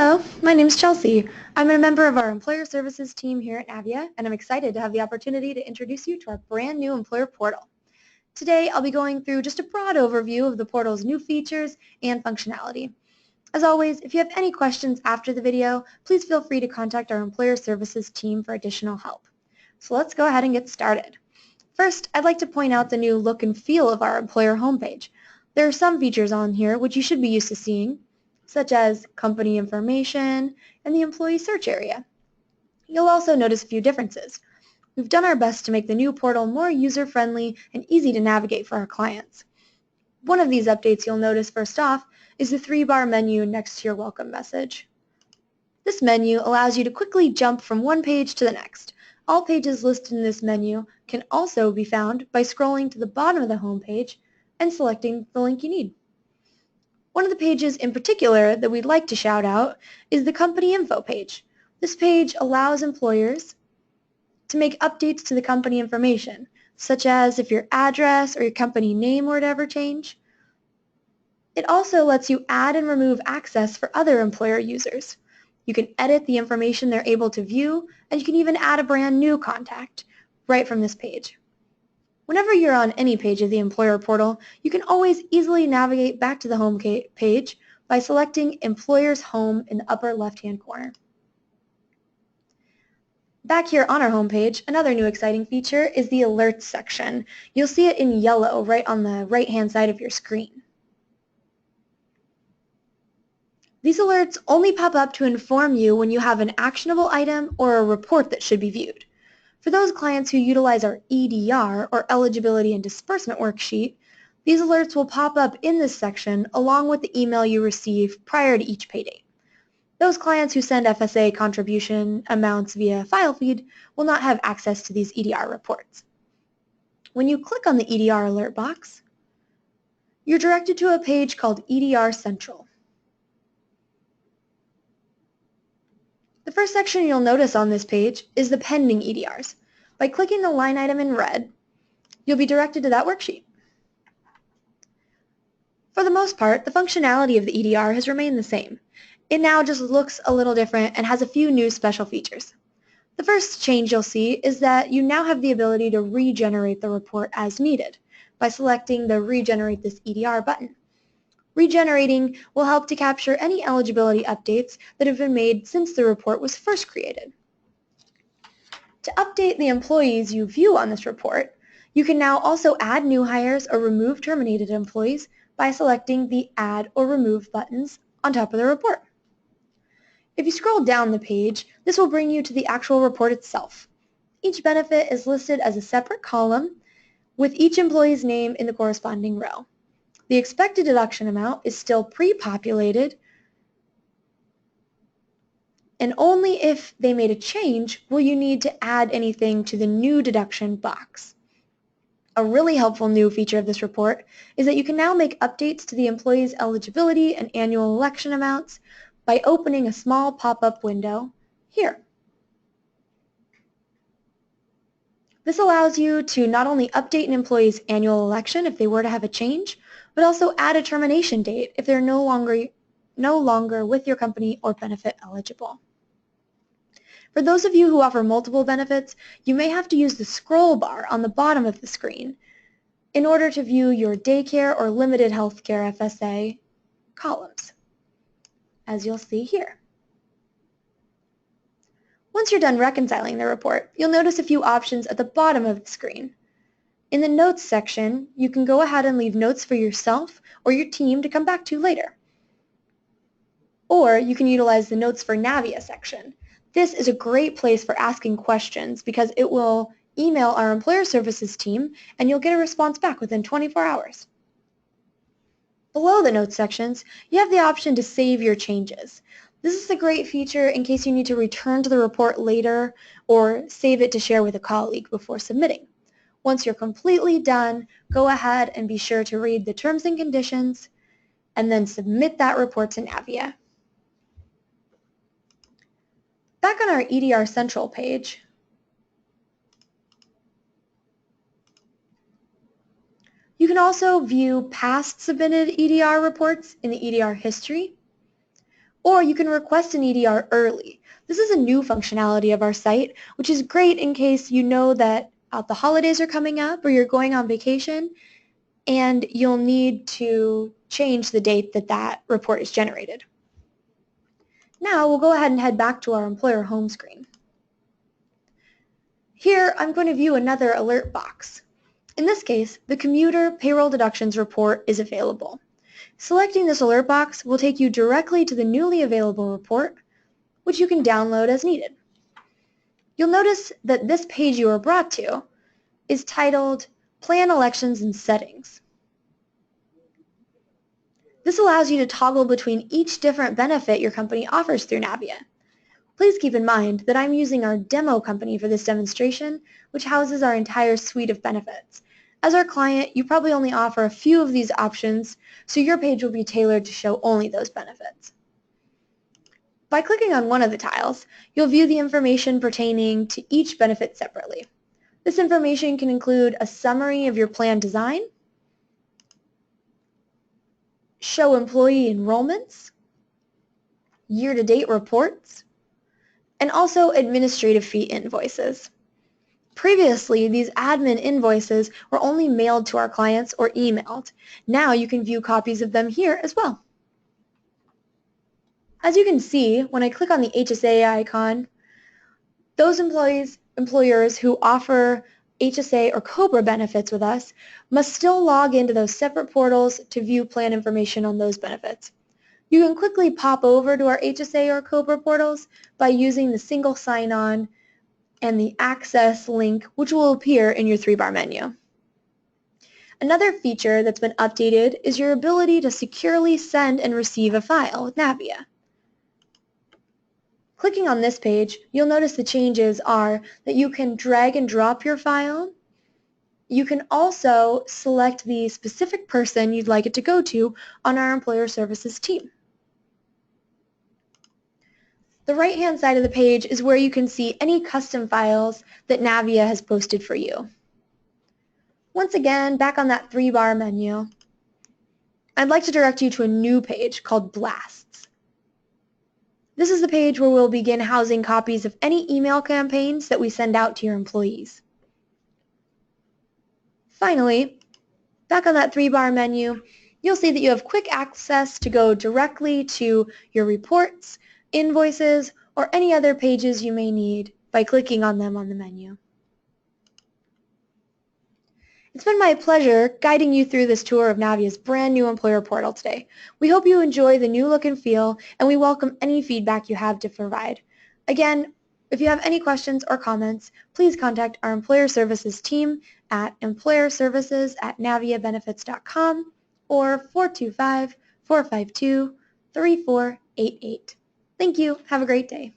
Hello, my name's Chelsea. I'm a member of our Employer Services team here at Navia, and I'm excited to have the opportunity to introduce you to our brand new employer portal. Today, I'll be going through just a broad overview of the portal's new features and functionality. As always, if you have any questions after the video, please feel free to contact our Employer Services team for additional help. So let's go ahead and get started. First, I'd like to point out the new look and feel of our employer homepage. There are some features on here which you should be used to seeing, such as company information and the employee search area. You'll also notice a few differences. We've done our best to make the new portal more user-friendly and easy to navigate for our clients. One of these updates you'll notice first off is the 3-bar menu next to your welcome message. This menu allows you to quickly jump from one page to the next. All pages listed in this menu can also be found by scrolling to the bottom of the home page and selecting the link you need. One of the pages in particular that we'd like to shout out is the company info page. This page allows employers to make updates to the company information, such as if your address or your company name were to ever change. It also lets you add and remove access for other employer users. You can edit the information they're able to view, and you can even add a brand new contact right from this page. Whenever you're on any page of the employer portal, you can always easily navigate back to the home page by selecting Employer's Home in the upper left-hand corner. Back here on our home page, another new exciting feature is the Alerts section. You'll see it in yellow right on the right-hand side of your screen. These alerts only pop up to inform you when you have an actionable item or a report that should be viewed. For those clients who utilize our EDR, or Eligibility and Disbursement Worksheet, these alerts will pop up in this section along with the email you receive prior to each pay date. Those clients who send FSA contribution amounts via file feed will not have access to these EDR reports. When you click on the EDR alert box, you're directed to a page called EDR Central. The first section you'll notice on this page is the pending EDRs. By clicking the line item in red, you'll be directed to that worksheet. For the most part, the functionality of the EDR has remained the same. It now just looks a little different and has a few new special features. The first change you'll see is that you now have the ability to regenerate the report as needed by selecting the Regenerate this EDR button. Regenerating will help to capture any eligibility updates that have been made since the report was first created. To update the employees you view on this report, you can now also add new hires or remove terminated employees by selecting the Add or Remove buttons on top of the report. If you scroll down the page, this will bring you to the actual report itself. Each benefit is listed as a separate column with each employee's name in the corresponding row. The expected deduction amount is still pre-populated, and only if they made a change will you need to add anything to the new deduction box. A really helpful new feature of this report is that you can now make updates to the employee's eligibility and annual election amounts by opening a small pop-up window here. This allows you to not only update an employee's annual election if they were to have a change, but also add a termination date if they're no longer with your company or benefit eligible. For those of you who offer multiple benefits, you may have to use the scroll bar on the bottom of the screen in order to view your daycare or limited healthcare FSA columns, as you'll see here. Once you're done reconciling the report, you'll notice a few options at the bottom of the screen. In the Notes section, you can go ahead and leave notes for yourself or your team to come back to later. Or you can utilize the Notes for Navia section. This is a great place for asking questions because it will email our Employer Services team and you'll get a response back within 24 hours. Below the Notes sections, you have the option to save your changes. This is a great feature in case you need to return to the report later or save it to share with a colleague before submitting. Once you're completely done, go ahead and be sure to read the terms and conditions and then submit that report to Navia. Back on our EDR Central page, you can also view past submitted EDR reports in the EDR history, or you can request an EDR early. This is a new functionality of our site, which is great in case you know that the holidays are coming up or you're going on vacation and you'll need to change the date that that report is generated. Now we'll go ahead and head back to our employer home screen. Here I'm going to view another alert box. In this case, the commuter payroll deductions report is available. Selecting this alert box will take you directly to the newly available report, which you can download as needed. You'll notice that this page you are brought to is titled Plan Elections and Settings. This allows you to toggle between each different benefit your company offers through Navia. Please keep in mind that I'm using our demo company for this demonstration, which houses our entire suite of benefits. As our client, you probably only offer a few of these options, so your page will be tailored to show only those benefits. By clicking on one of the tiles, you'll view the information pertaining to each benefit separately. This information can include a summary of your plan design, show employee enrollments, year-to-date reports, and also administrative fee invoices. Previously, these admin invoices were only mailed to our clients or emailed. Now you can view copies of them here as well. As you can see, when I click on the HSA icon, those employers who offer HSA or COBRA benefits with us must still log into those separate portals to view plan information on those benefits. You can quickly pop over to our HSA or COBRA portals by using the single sign-on and the access link, which will appear in your 3-bar menu. Another feature that's been updated is your ability to securely send and receive a file with Navia. Clicking on this page, you'll notice the changes are that you can drag and drop your file. You can also select the specific person you'd like it to go to on our employer services team. The right-hand side of the page is where you can see any custom files that Navia has posted for you. Once again, back on that 3-bar menu, I'd like to direct you to a new page called Blasts. This is the page where we'll begin housing copies of any email campaigns that we send out to your employees. Finally, back on that 3-bar menu, you'll see that you have quick access to go directly to your reports, invoices, or any other pages you may need by clicking on them on the menu. It's been my pleasure guiding you through this tour of Navia's brand new employer portal today. We hope you enjoy the new look and feel, and we welcome any feedback you have to provide. Again, if you have any questions or comments, please contact our employer services team at employerservices@naviabenefits.com or 425-452-3488. Thank you. Have a great day.